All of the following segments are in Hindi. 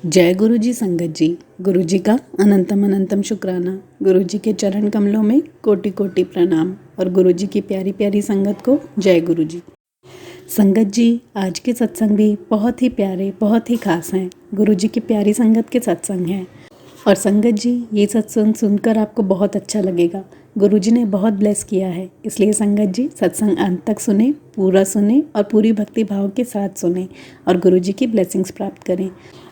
जय गुरु जी संगत जी। गुरु जी का अनंतम अनंतम शुक्राना। गुरु जी के चरण कमलों में कोटि कोटि प्रणाम और गुरु जी की प्यारी प्यारी संगत को जय गुरु जी। संगत जी, आज के सत्संग भी बहुत ही प्यारे, बहुत ही खास हैं। गुरु जी की प्यारी संगत के सत्संग हैं और संगत जी, ये सत्संग सुनकर आपको बहुत अच्छा लगेगा। गुरु जी ने बहुत ब्लेस किया है, इसलिए संगत जी सत्संग अंत तक सुने, पूरा सुने और पूरी भक्ति भाव के साथ सुने और गुरु जी की ब्लेसिंग्स प्राप्त करें।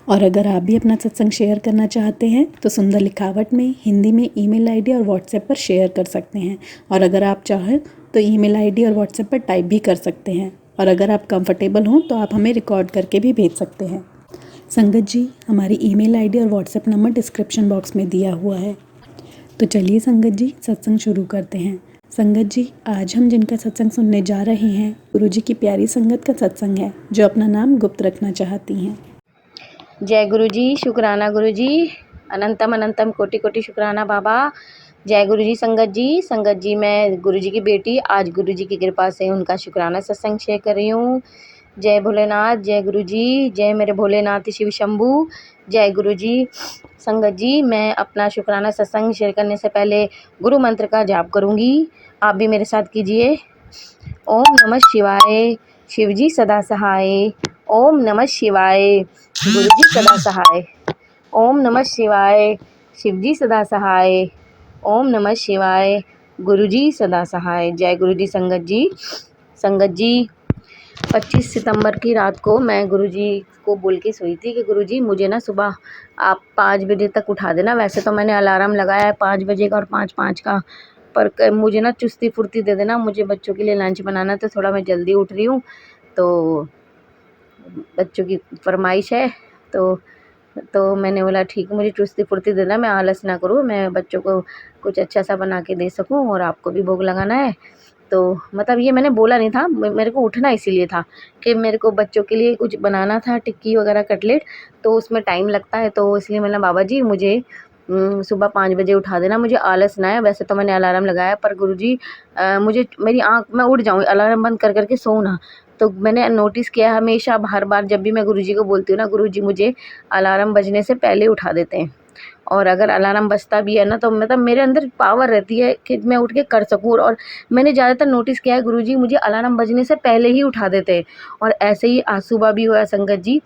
और अगर आप भी अपना सत्संग शेयर करना चाहते हैं तो सुंदर लिखावट में हिंदी में ईमेल आईडी और व्हाट्सएप पर शेयर कर सकते हैं। और अगर आप चाहें तो ईमेल आईडी और व्हाट्सएप पर टाइप भी कर सकते हैं। और अगर आप कंफर्टेबल हों तो आप हमें रिकॉर्ड करके भी भेज सकते हैं। संगत जी, हमारी ईमेल आईडी और व्हाट्सएप नंबर डिस्क्रिप्शन बॉक्स में दिया हुआ है। तो चलिए संगत जी, सत्संग शुरू करते हैं। संगत जी, आज हम जिनका सत्संग सुनने जा रहे हैं, गुरु जी की प्यारी संगत का सत्संग है जो अपना नाम गुप्त रखना चाहती हैं। जय गुरु जी, शुक्राना गुरु जी, अनंतम अनंतम कोटि कोटि शुक्राना बाबा। जय गुरु जी संगत जी मैं गुरु जी की बेटी आज गुरु जी की कृपा से उनका शुक्राना सत्संग शेयर कर रही हूँ। जय भोलेनाथ, जय गुरु जी, जय मेरे भोलेनाथ शिव शंभू, जय गुरु जी। संगत जी, मैं अपना शुक्राना सत्संग शेयर करने से पहले गुरु मंत्र का जाप करूँगी, आप भी मेरे साथ कीजिए। ओम नमः शिवाय, शिवजी सदा सहाय। ओम नमः शिवाय, गुरुजी सदा सहाय। ओम नमः शिवाय, शिवजी सदा सहाय। ओम नमः शिवाय, गुरुजी सदा सहाय। जय गुरु जी संगत जी 25 सितंबर की रात को मैं गुरुजी को बोल के सोई थी कि गुरुजी मुझे ना सुबह आप 5 बजे तक उठा देना। वैसे तो मैंने अलार्म लगाया है 5 बजे का और 5:05 का, पर मुझे ना चुस्ती फुर्ती दे देना। मुझे बच्चों के लिए लंच बनाना, तो थोड़ा मैं जल्दी उठ रही हूँ, तो बच्चों की फरमाइश है। तो मैंने बोला ठीक है, मुझे चुस्ती फुर्ती देना, मैं आलस ना करूँ, मैं बच्चों को कुछ अच्छा सा बना के दे सकूँ और आपको भी भोग लगाना है। तो मतलब ये मैंने बोला नहीं था, मेरे को उठना इसीलिए था कि मेरे को बच्चों के लिए कुछ बनाना था, टिक्की वगैरह कटलेट, तो उसमें टाइम लगता है। तो इसलिए मैंने बाबा जी मुझे सुबह 5 बजे उठा देना, मुझे आलस ना है। वैसे तो मैंने अलार्म लगाया, पर गुरुजी मुझे मेरी आँख मैं उठ जाऊँ, अलार्म बंद कर करके सोऊँ ना। तो मैंने नोटिस किया है हमेशा हर बार जब भी मैं गुरुजी को बोलती हूँ ना, गुरुजी मुझे अलार्म बजने से पहले उठा देते हैं। और अगर अलार्म बजता भी है ना, तो मतलब मेरे अंदर पावर रहती है कि मैं उठ के कर सकूँ। और मैंने ज़्यादातर नोटिस किया है गुरुजी मुझे अलार्म बजने से पहले ही उठा देते हैं। और ऐसे ही आज सुबह भी हुआ संगत जी,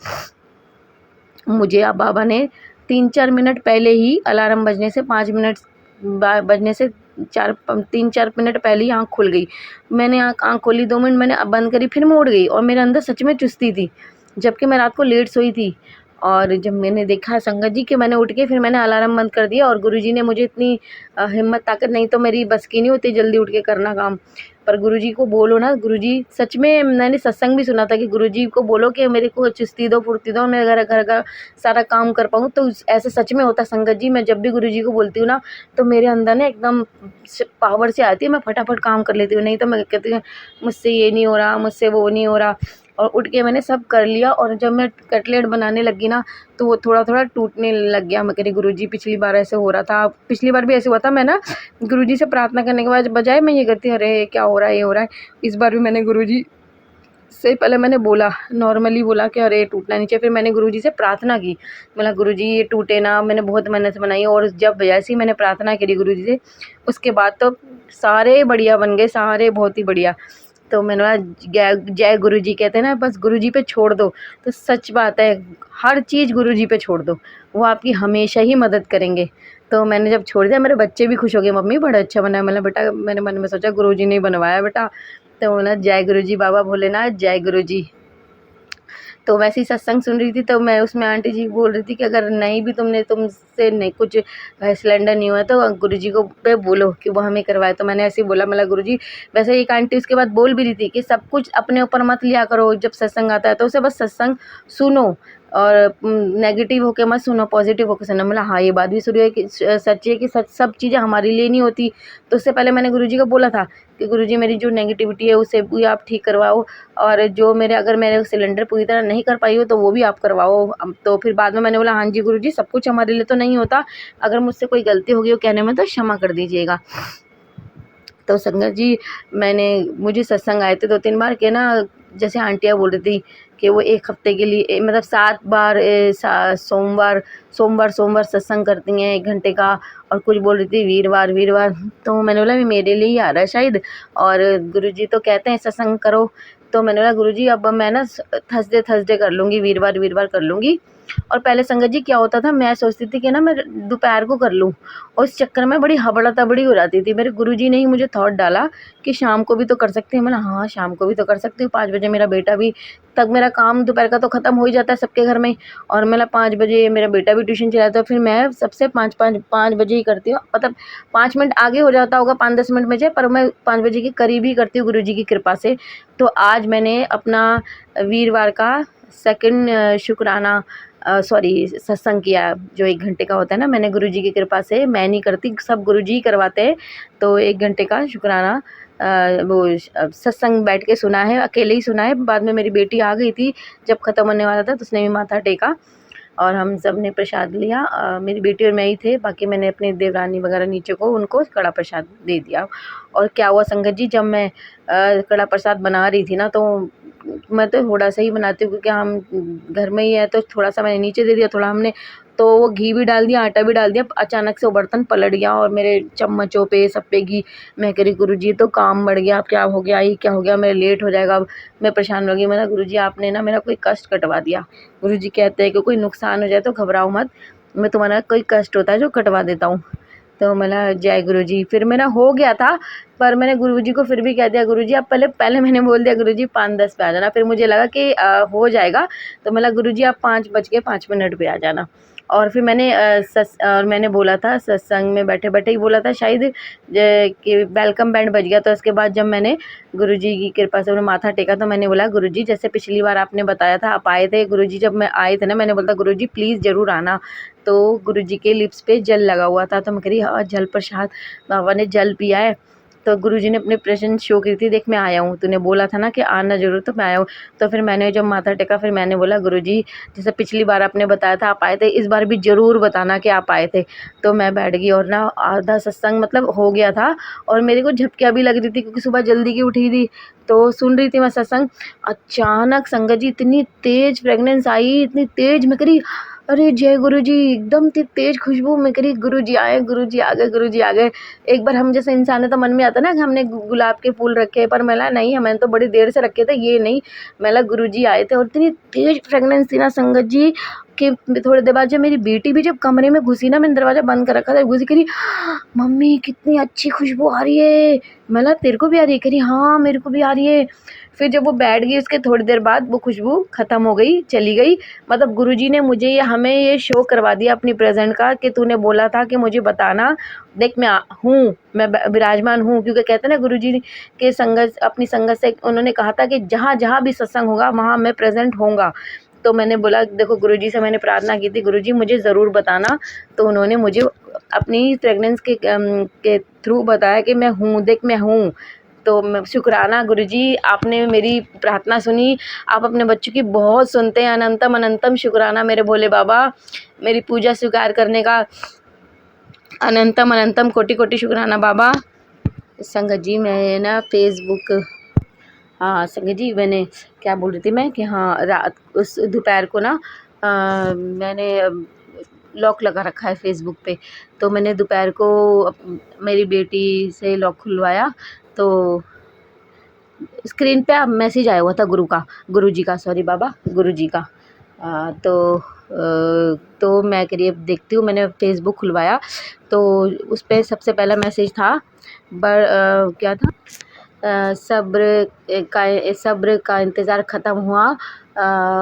मुझे अब बाबा ने 3-4 मिनट पहले ही अलार्म बजने से 5 मिनट बजने से 3-4 मिनट पहले ही आँख खुल गई। मैंने आँख खोली, 2 मिनट मैंने बंद करी, फिर मैं उठ गई और मेरे अंदर सच में चुस्ती थी, जबकि मैं रात को लेट सोई थी। और जब मैंने देखा संगत जी कि मैंने उठ के फिर मैंने अलार्म बंद कर दिया, और गुरुजी ने मुझे इतनी हिम्मत ताकत, नहीं तो मेरी बस की नहीं होती जल्दी उठ के करना काम। पर गुरुजी को बोलो ना, गुरुजी सच में, मैंने सत्संग भी सुना था कि गुरुजी को बोलो कि मेरे को चुस्ती दो, फुर्ती दो, मैं घर घर का सारा काम कर पाऊँ। तो ऐसे सच में होता संगत जी, मैं जब भी गुरुजी को बोलती हूँ ना, तो मेरे अंदर ना एकदम पावर से आती है, मैं फटाफट काम कर लेती हूँ। नहीं तो मैं कहती हूँ मुझसे ये नहीं हो रहा, मुझसे वो नहीं हो रहा। और उठ के मैंने सब कर लिया, और जब मैं कटलेट बनाने लगी ना, तो वो थोड़ा थोड़ा टूटने लग गया। मैं कह रही गुरुजी पिछली बार ऐसे हो रहा था, पिछली बार भी ऐसे हुआ था। मैं ना गुरुजी से प्रार्थना करने के बाद बजाय मैं ये करती, अरे क्या हो रहा है, ये हो रहा है। इस बार भी मैंने गुरुजी से पहले मैंने बोला, नॉर्मली बोला कि अरे टूटना नहीं चाहिए। फिर मैंने गुरुजी से प्रार्थना की, बोला गुरुजी ये टूटे ना, मैंने बहुत मेहनत से बनाई। और जब जैसे ही मैंने प्रार्थना करी गुरुजी से, उसके बाद तो सारे बढ़िया बन गए, सारे बहुत ही बढ़िया। तो मैंने बोला जय गुरु जी कहते हैं ना, बस गुरु जी पे छोड़ दो। तो सच बात है, हर चीज़ गुरु जी पे छोड़ दो, वो आपकी हमेशा ही मदद करेंगे। तो मैंने जब छोड़ दिया, मेरे बच्चे भी खुश हो गए, मम्मी बड़ा अच्छा बना है। मैंने बेटा, मैंने मन में सोचा गुरु जी ने बनवाया बेटा। तो बोला जय गुरु जी बाबा भोलेनाथ, जय गुरु जी। तो वैसे ही सत्संग सुन रही थी, तो मैं उसमें आंटी जी बोल रही थी कि अगर नहीं भी तुमसे नहीं कुछ सिलेंडर नहीं हुआ तो गुरुजी को पे बोलो कि वो हमें करवाए। तो मैंने ऐसे ही बोला, मतलब गुरुजी, वैसे एक आंटी उसके बाद बोल भी रही थी कि सब कुछ अपने ऊपर मत लिया करो, जब सत्संग आता है तो उसे बस सत्संग सुनो और नेगेटिव होके मत सुनो, पॉजिटिव होकर सुनो। मतलब हाँ, ये बात भी सुनी है कि सच है कि सब चीज़ें हमारे लिए नहीं होती। तो उससे पहले मैंने गुरुजी को बोला था कि गुरुजी मेरी जो नेगेटिविटी है उसे भी आप ठीक करवाओ, और जो मेरे अगर मेरे सिलेंडर पूरी तरह नहीं कर पाई हो तो वो भी आप करवाओ। तो फिर बाद में मैंने बोला हाँ जी गुरुजी, सब कुछ हमारे लिए तो नहीं होता, अगर मुझसे कोई गलती होगी हो कहने में तो क्षमा कर दीजिएगा। तो संगत जी, मुझे सत्संग आए थे 2-3 बार के ना, जैसे आंटियाँ बोल रही थी कि वो 1 हफ्ते के लिए मतलब 7 बार सोमवार सोमवार सोमवार सत्संग करती हैं 1 घंटे का, और कुछ बोल रही थी वीरवार वीरवार। तो मैंने बोला मेरे लिए ही आ रहा है शायद, और गुरुजी तो कहते हैं सत्संग करो। तो मैंने बोला गुरुजी अब मैं ना थर्सडे थर्सडे कर लूँगी, वीरवार वीरवार कर लूँगी। और पहले संगत जी क्या होता था, मैं सोचती थी कि ना मैं दोपहर को कर लूँ, और इस चक्कर में बड़ी हबड़ा-तबड़ी हो जाती थी। मेरे गुरुजी ने ही मुझे थॉट डाला कि शाम को भी तो कर सकती हैं। मैंने हाँ, शाम को भी तो कर सकती हूँ, 5 बजे मेरा बेटा भी, तक मेरा काम दोपहर का तो ख़त्म हो ही जाता है सबके घर में, और मेरा 5 बजे मेरा बेटा भी ट्यूशन चला जाता है, फिर मैं सबसे 5 बजे ही करती हूँ। मतलब 5 मिनट आगे हो जाता होगा, 5-10 मिनट में जाए, पर मैं 5 बजे के करीब ही करती हूँ गुरुजी की कृपा से। तो आज मैंने अपना वीरवार का सेकंड शुक्राना सॉरी सत्संग किया, जो 1 घंटे का होता है ना, मैंने गुरुजी की कृपा से, मैं नहीं करती, सब गुरुजी ही करवाते हैं। तो 1 घंटे का शुक्राना वो सत्संग बैठ के सुना है, अकेले ही सुना है। बाद में मेरी बेटी आ गई थी, जब ख़त्म होने वाला था तो उसने भी माथा टेका और हम सब ने प्रसाद लिया। मेरी बेटी और मैं ही थे, बाकी मैंने अपनी देवरानी वगैरह नीचे को उनको कड़ा प्रसाद दे दिया। और क्या हुआ संगत जी, जब मैं कड़ा प्रसाद बना रही थी ना, तो मैं तो थोड़ा सा ही बनाती हूँ क्योंकि हम घर में ही है, तो थोड़ा सा मैंने नीचे दे दिया, थोड़ा हमने तो वो घी भी डाल दिया, आटा भी डाल दिया। अचानक से वो बर्तन पलट गया और मेरे चम्मचों पे सब पे घी। मैं कह रही गुरुजी तो काम बढ़ गया, अब क्या हो गया, ये क्या हो गया, मेरे लेट हो जाएगा अब। मैं परेशान हो गई, मैंने गुरुजी आपने ना मेरा कोई कष्ट कटवा दिया। गुरुजी कहते हैं कि कोई नुकसान हो जाए तो घबराओ मत, मैं तुम्हारा कोई कष्ट होता है जो कटवा देता हूँ। तो मैंने जय गुरुजी, फिर मेरा हो गया था, पर मैंने गुरुजी को फिर भी कह दिया गुरुजी आप पहले पहले मैंने बोल दिया गुरुजी 5-10 पे आ जाना। फिर मुझे लगा कि हो जाएगा, तो मैंने गुरुजी आप 5:05 पे आ जाना। और फिर मैंने और मैंने बोला था सत्संग में बैठे बैठे ही बोला था शायद कि वेलकम बैंड बज गया। तो उसके बाद जब मैंने गुरुजी की कृपा से उन्हें माथा टेका, तो मैंने बोला गुरुजी जैसे पिछली बार आपने बताया था आप आए थे, गुरुजी जब मैं आए थे ना, मैंने बोला गुरुजी प्लीज़ ज़रूर आना। तो गुरुजी के लिप्स पे जल लगा हुआ था, तो मैं कह रही हाँ जल प्रसाद, बाबा ने जल पिया है। तो गुरुजी ने अपने प्रेजेंस शो की थी, देख मैं आया हूँ, तूने बोला था ना कि आना ज़रूर, तो मैं आया हूँ। तो फिर मैंने जब माथा टेका, फिर मैंने बोला गुरुजी जैसे पिछली बार आपने बताया था आप आए थे, इस बार भी ज़रूर बताना कि आप आए थे। तो मैं बैठ गई और ना आधा सत्संग मतलब हो गया था, और मेरे को झपकियाँ भी लग रही थी क्योंकि सुबह जल्दी की उठी थी, तो सुन रही थी मैं सत्संग। अचानक संगत जी इतनी तेज़ फ्रेगनेंस आई, इतनी तेज़, मैं करी अरे जय गुरुजी, एकदम तेज़ खुशबू, मैं करी गुरुजी आए, गुरुजी आ गए, गुरुजी आ गए। एक बार हम जैसे इंसान है तो मन में आता ना कि हमने गुलाब के फूल रखे, पर मैंने नहीं, मैंने तो बड़ी देर से रखे थे, ये नहीं, मैंने गुरुजी आए थे। और इतनी तेज़ फ्रेगनेंस थी ना संगत जी कि थोड़ी देर बाद जब मेरी बेटी भी जब कमरे में घुसी ना, मैंने दरवाज़ा बंद कर रखा था, घुसी करी मम्मी कितनी अच्छी खुशबू आ रही है। मैंने तेरे को भी आ रही है? कह रही हाँ मेरे को भी आ रही है। फिर जब वो बैठ गई उसके थोड़ी देर बाद वो खुशबू ख़त्म हो गई, चली गई। मतलब गुरुजी ने मुझे हमें ये शो करवा दिया अपनी प्रेजेंट का कि तूने बोला था कि मुझे बताना, देख मैं हूँ, मैं विराजमान हूँ। क्योंकि कहते हैं ना गुरुजी के संगत, अपनी संगत से उन्होंने कहा था कि जहाँ जहाँ भी सत्संग होगा वहाँ मैं प्रेजेंट होऊंगा। तो मैंने बोला देखो गुरुजी से मैंने प्रार्थना की थी गुरुजी मुझे ज़रूर बताना, तो उन्होंने मुझे अपनी प्रेगनेंस के थ्रू बताया कि मैं हूँ, देख मैं हूँ। तो मैं शुक्राना गुरुजी, आपने मेरी प्रार्थना सुनी। आप अपने बच्चों की बहुत सुनते हैं, अनंतम अनंतम शुक्राना मेरे भोले बाबा, मेरी पूजा स्वीकार करने का अनंतम अनंतम कोटि कोटि शुक्राना बाबा। संगत जी मैं ना फेसबुक, हाँ संगत जी मैंने क्या बोल रही थी मैं कि हाँ रात उस दोपहर को ना मैंने लॉक लगा रखा है फेसबुक पे। तो मैंने दोपहर को मेरी बेटी से लॉक खुलवाया, तो स्क्रीन पे मैसेज आया हुआ था गुरुजी का, सॉरी बाबा, गुरुजी का। तो मैं करिए देखती हूँ, मैंने फेसबुक खुलवाया तो उस पर सबसे पहला मैसेज था क्या था, सब्र का इंतज़ार ख़त्म हुआ,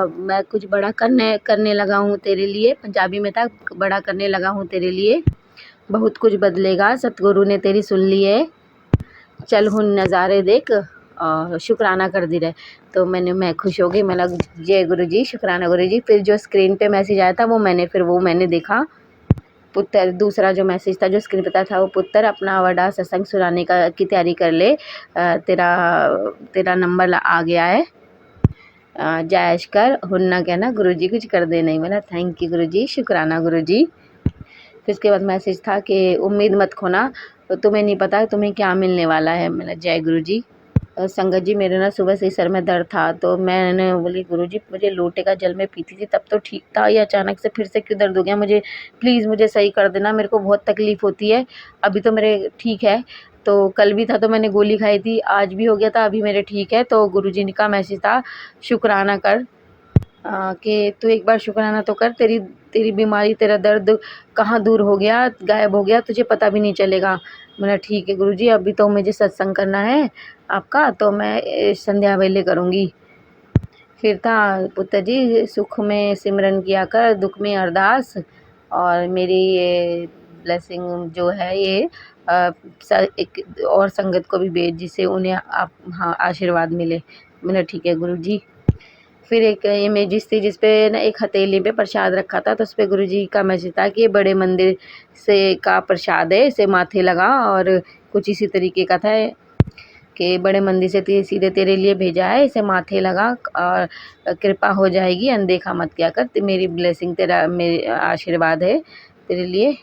मैं कुछ बड़ा करने लगा हूँ तेरे लिए, पंजाबी में था, बड़ा करने लगा हूँ तेरे लिए, बहुत कुछ बदलेगा, सतगुरु ने तेरी सुन ली है, चल हुन नज़ारे देख, और शुक्राना कर दी रहे। तो मैं खुश हो गई, मैं लग जय गुरुजी, शुक्राना गुरुजी। फिर जो स्क्रीन पे मैसेज आया था वो मैंने देखा, पुत्र, दूसरा जो मैसेज था जो स्क्रीन पे था वो, पुत्र अपना वड़ा सत्संग सुनाने की तैयारी कर ले, तेरा नंबर आ गया है, जायश कर, हुन्ना कहना गुरुजी कुछ कर दे नहीं। मैंने थैंक यू गुरुजी, शुक्राना गुरुजी। फिर उसके बाद मैसेज था कि उम्मीद मत खोना, तो तुम्हें नहीं पता तुम्हें क्या मिलने वाला है। मैंने जय गुरुजी। संगत जी मेरे ना सुबह से ही सर में दर्द था, तो मैंने बोली गुरुजी मुझे लोटे का जल मैं पीती थी तब तो ठीक था, ये अचानक से फिर से क्यों दर्द हो गया, मुझे प्लीज़ मुझे सही कर देना, मेरे को बहुत तकलीफ़ होती है। अभी तो मेरे ठीक है, तो कल भी था तो मैंने गोली खाई थी, आज भी हो गया था, अभी मेरे ठीक है। तो गुरुजी ने का मैसेज था, शुक्राना कर, कि तू एक बार शुक्राना तो कर, तेरी तेरी बीमारी, तेरा दर्द कहाँ दूर हो गया, गायब हो गया, तुझे पता भी नहीं चलेगा। मैंने ठीक है गुरुजी, अभी तो मुझे सत्संग करना है आपका, तो मैं संध्या वेले करूँगी। फिर था, पुत्र जी सुख में सिमरन किया कर, दुख में अरदास, और मेरी ये ब्लेसिंग जो है ये एक और संगत को भी भेज, जिससे उन्हें आप हाँ आशीर्वाद मिले। मैंने ठीक है गुरुजी। फिर एक इमेजेस थी जिस पे ना एक हथेली पे प्रसाद रखा था, तो उस पे गुरुजी का मैसेज था कि ये बड़े मंदिर से का प्रसाद है, इसे माथे लगा, और कुछ इसी तरीके का था कि बड़े मंदिर से सीधे तेरे लिए भेजा है, इसे माथे लगा और कृपा हो जाएगी, अनदेखा मत किया कर, मेरी ब्लेसिंग तेरा मेरे आशीर्वाद है तेरे लिए,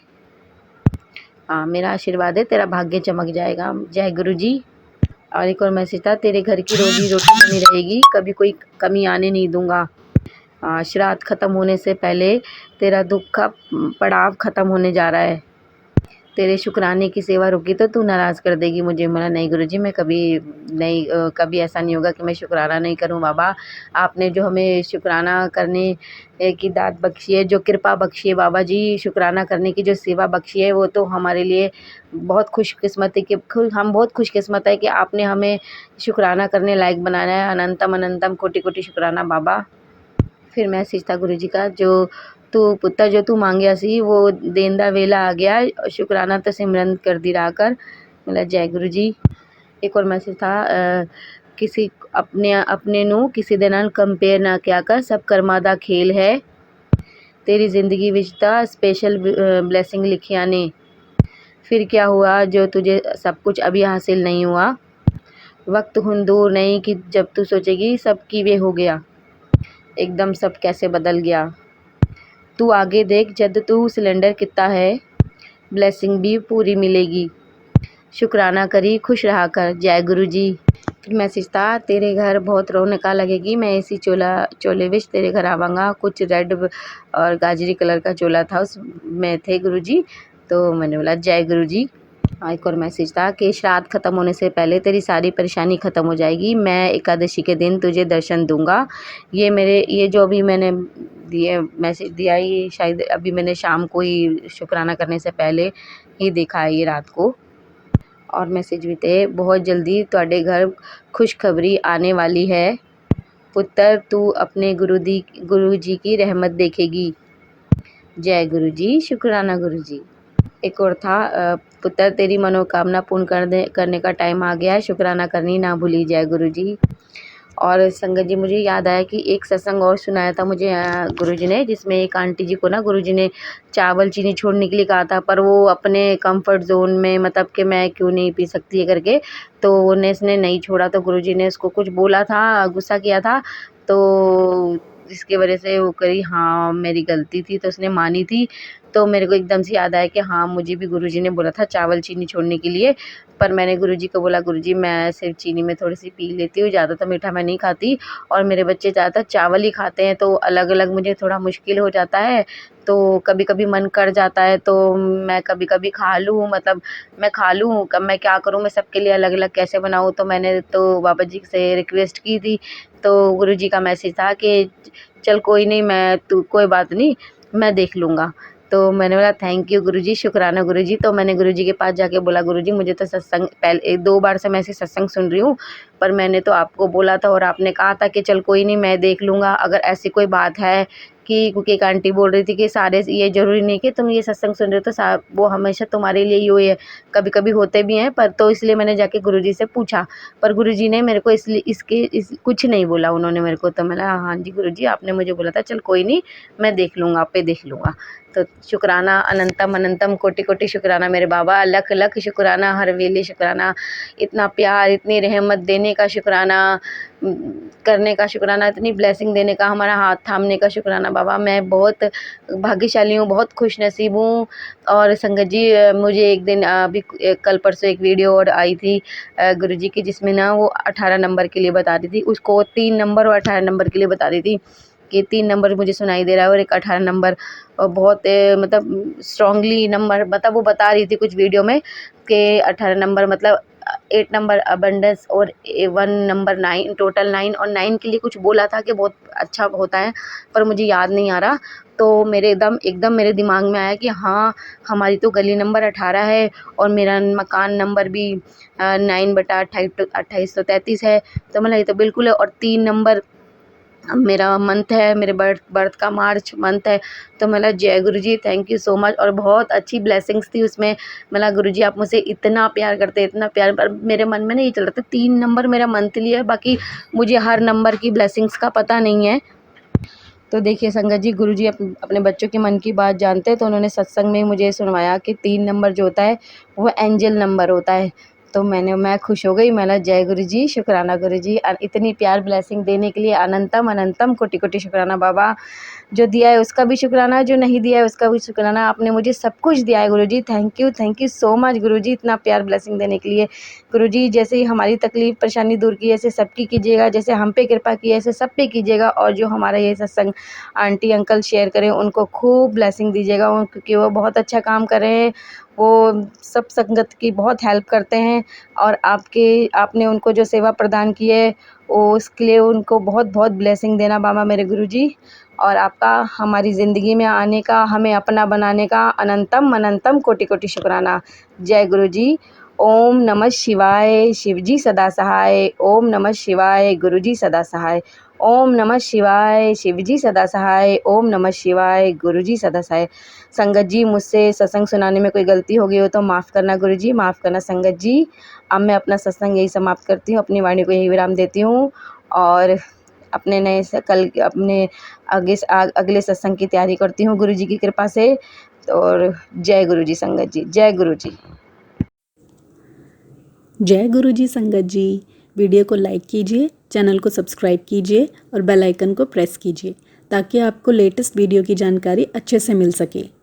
हाँ मेरा आशीर्वाद है, तेरा भाग्य चमक जाएगा। जय गुरुजी। और एक और मैसेज था, तेरे घर की रोजी रोटी बनी रहेगी, कभी कोई कमी आने नहीं दूंगा। श्राद्ध खत्म होने से पहले तेरा दुख का पड़ाव खत्म होने जा रहा है, तेरे शुक्राने की सेवा रुकी तो तू नाराज़ कर देगी मुझे। बोला नहीं गुरुजी, मैं कभी नहीं कभी ऐसा नहीं होगा कि मैं शुक्राना नहीं करूं बाबा, आपने जो हमें शुक्राना करने की दात बख्शी है, जो कृपा बख्शी है बाबा जी, शुक्राना करने की जो सेवा बख्शी है, वो तो हमारे लिए बहुत खुशकिस्मत है कि हम बहुत खुशकिस्मत है कि आपने हमें शुक्राना करने लायक बनाना है। अनंतम अनंतम कोटि कोटि शुक्राना बाबा। फिर मैसेज था गुरुजी का, जो तू पुत्र जो तू मांगया सी वो देन दा वेला आ गया, शुक्राना तो सिमरन कर दी रहा कर। मतलब जय गुरुजी। एक और मैसेज था, किसी अपने नू किसी दे नाल कंपेयर ना किया कर, सब कर्मा दा खेल है, तेरी जिंदगी विच ता स्पेशल ब्लेसिंग लिखिया ने। फिर क्या हुआ जो तुझे सब कुछ अभी हासिल नहीं हुआ, वक्त हुन दूर नहीं कि जब तू सोचेगी सब की वे हो गया, एकदम सब कैसे बदल गया। तू आगे देख, जद तू सिलेंडर कितना है, ब्लेसिंग भी पूरी मिलेगी, शुक्राना करी, खुश रहा कर। जय गुरु जी। फिर मैसेज था, तेरे घर बहुत रौनक लगेगी, मैं इसी चोले विच तेरे घर आवांगा। कुछ रेड और गाजरी कलर का चोला था उसमें थे गुरु जी, तो मैंने बोला जय गुरु जी। एक और मैसेज था कि श्राद्ध खत्म होने से पहले तेरी सारी परेशानी ख़त्म हो जाएगी, मैं एकादशी के दिन तुझे दर्शन दूंगा। ये जो अभी मैंने दिए मैसेज दिया, ये शायद अभी मैंने शाम को ही शुक्राना करने से पहले ही देखा है ये रात को। और मैसेज भी थे, बहुत जल्दी ਤੁਹਾਡੇ घर खुशखबरी आने वाली है, पुत्र तू अपने गुरु जी की रहमत देखेगी। जय गुरु जी, शुक्राना गुरु जी। एक और था, पुत्र तेरी मनोकामना पूर्ण करने का टाइम आ गया है, शुक्राना करनी ना भूली। जय गुरु जी। और संगत जी मुझे याद आया कि एक सत्संग और सुनाया था मुझे गुरुजी ने, जिसमें एक आंटी जी को ना गुरुजी ने चावल चीनी छोड़ने के लिए कहा था, पर वो अपने कंफर्ट जोन में, मतलब कि मैं क्यों नहीं पी सकती है करके, तो उसने नहीं छोड़ा, तो गुरुजी ने उसको कुछ बोला था, गुस्सा किया था, तो जिसकी वजह से वो करी, हाँ मेरी गलती थी, तो उसने मानी थी। तो मेरे को एकदम से याद आया कि हाँ मुझे भी गुरुजी ने बोला था चावल चीनी छोड़ने के लिए, पर मैंने गुरुजी को बोला गुरुजी मैं सिर्फ चीनी में थोड़ी सी पी लेती हूँ, ज़्यादा तो मीठा मैं नहीं खाती, और मेरे बच्चे ज़्यादातर चावल ही खाते हैं, तो अलग अलग मुझे थोड़ा मुश्किल हो जाता है, तो कभी कभी मन कर जाता है तो मैं कभी कभी खा लूँ, मतलब मैं खा लूँ, कब मैं क्या करूँ, मैं सबके लिए अलग अलग कैसे बनाऊँ। तो मैंने तो बाबा जी से रिक्वेस्ट की थी, तो गुरुजी का मैसेज था कि चल कोई नहीं, मैं तू कोई बात नहीं, मैं देख लूँगा। तो मैंने बोला थैंक यू गुरुजी, शुक्राना गुरुजी। तो मैंने गुरुजी के पास जाके बोला गुरुजी मुझे तो सत्संग पहले 2 बार से मैं ऐसे सत्संग सुन रही हूँ, पर मैंने तो आपको बोला था और आपने कहा था कि चल कोई नहीं मैं देख लूँगा, अगर ऐसी कोई बात है कि, क्योंकि एक आंटी बोल रही थी कि सारे ये ज़रूरी नहीं कि तुम ये सत्संग सुन रहे हो तो वो हमेशा तुम्हारे लिए ही हो, है कभी कभी होते भी हैं, पर तो इसलिए मैंने जाके गुरुजी से पूछा, पर गुरुजी ने मेरे को इसलिए कुछ नहीं बोला उन्होंने मेरे को। तो मैंने हाँ जी गुरुजी आपने मुझे बोला था, चल कोई नहीं मैं देख लूँगा, आपे देख लूँगा। तो शुक्राना, अनंतम अनंतम कोटि कोटि शुक्राना मेरे बाबा, लख लख शुक्राना, हर वेले शुक्राना, इतना प्यार, इतनी रहमत देने का शुक्राना, करने का शुक्राना, इतनी ब्लेसिंग देने का, हमारा हाथ थामने का शुक्राना बाबा। मैं बहुत भाग्यशाली हूँ, बहुत खुशनसीब हूँ। और संगत जी मुझे एक दिन अभी कल परसों एक वीडियो और आई थी गुरुजी की, जिसमें ना वो 18 नंबर के लिए बता रही थी, उसको 3 नंबर और 18 नंबर के लिए बता रही थी कि 3 नंबर मुझे सुनाई दे रहा है और एक 18 नंबर। और बहुत मतलब स्ट्रांगली नंबर मतलब वो बता रही थी कुछ वीडियो में कि 18 नंबर मतलब 8 नंबर अबंडेंस और 1 नंबर 9, टोटल 9, और 9 के लिए कुछ बोला था कि बहुत अच्छा होता है, पर मुझे याद नहीं आ रहा। तो मेरे एकदम मेरे दिमाग में आया कि हाँ, हमारी तो गली नंबर 18 है और मेरा मकान नंबर भी 9/2833 है। तो मतलब ये तो बिल्कुल है। और 3 नंबर मेरा मंथ है, मेरे बर्थ का मार्च मंथ है। तो मतलब जय गुरुजी, थैंक यू सो मच। और बहुत अच्छी ब्लेसिंग्स थी उसमें। मतलब गुरुजी आप मुझसे इतना प्यार करते, इतना प्यार। पर मेरे मन में ना ये चल रहा था 3 नंबर मेरा मंथली है, बाकी मुझे हर नंबर की ब्लेसिंग्स का पता नहीं है। तो देखिए संगत जी, गुरुजी अपने बच्चों के मन की बात जानते हैं। तो उन्होंने सत्संग में मुझे सुनवाया कि 3 नंबर जो होता है वो एंजल नंबर होता है। तो मैं खुश हो गई। मैंने जय गुरुजी, शुक्राना गुरुजी, इतनी प्यार ब्लेसिंग देने के लिए अनंतम अनंतम कोटि कोटि शुक्राना बाबा। जो दिया है उसका भी शुक्राना, जो नहीं दिया है उसका भी शुक्राना। आपने मुझे सब कुछ दिया है गुरुजी। थैंक यू सो मच गुरुजी, इतना प्यार ब्लेसिंग देने के लिए। गुरुजी जैसे ही हमारी तकलीफ परेशानी दूर की, ऐसे सबकी कीजिएगा, जैसे हम पे कृपा की ऐसे सब पे कीजिएगा। और जो हमारा ये सत्संग आंटी अंकल शेयर करें उनको खूब ब्लेसिंग दीजिएगा, क्योंकि वो बहुत अच्छा काम कर रहे हैं। वो सब संगत की बहुत हेल्प करते हैं। और आपने उनको जो सेवा प्रदान की है वो उसके लिए उनको बहुत बहुत ब्लेसिंग देना बाबा मेरे गुरुजी। और आपका हमारी ज़िंदगी में आने का, हमें अपना बनाने का अनंतम अनंतम कोटि कोटि शुक्राना। जय गुरुजी। ओम नमः शिवाय, शिवजी सदा सहाय। ओम नमः शिवाय, गुरुजी सदा सहाय। ओम नमः शिवाय, शिवजी सदा सहाय। ओम नमः शिवाय, गुरुजी सदा सहाय। संगत जी मुझसे सत्संग सुनाने में कोई गलती हो गई हो तो माफ़ करना गुरुजी, माफ़ करना संगत जी। अब मैं अपना सत्संग यही समाप्त करती हूँ, अपनी वाणी को यही विराम देती हूँ। और अपने अपने अगले सत्संग की तैयारी करती हूँ गुरुजी की कृपा से। और जय गुरुजी संगत जी, जय गुरुजी। जय गुरुजी संगत जी। वीडियो को लाइक कीजिए, चैनल को सब्सक्राइब कीजिए और बेल आइकन को प्रेस कीजिए ताकि आपको लेटेस्ट वीडियो की जानकारी अच्छे से मिल सके।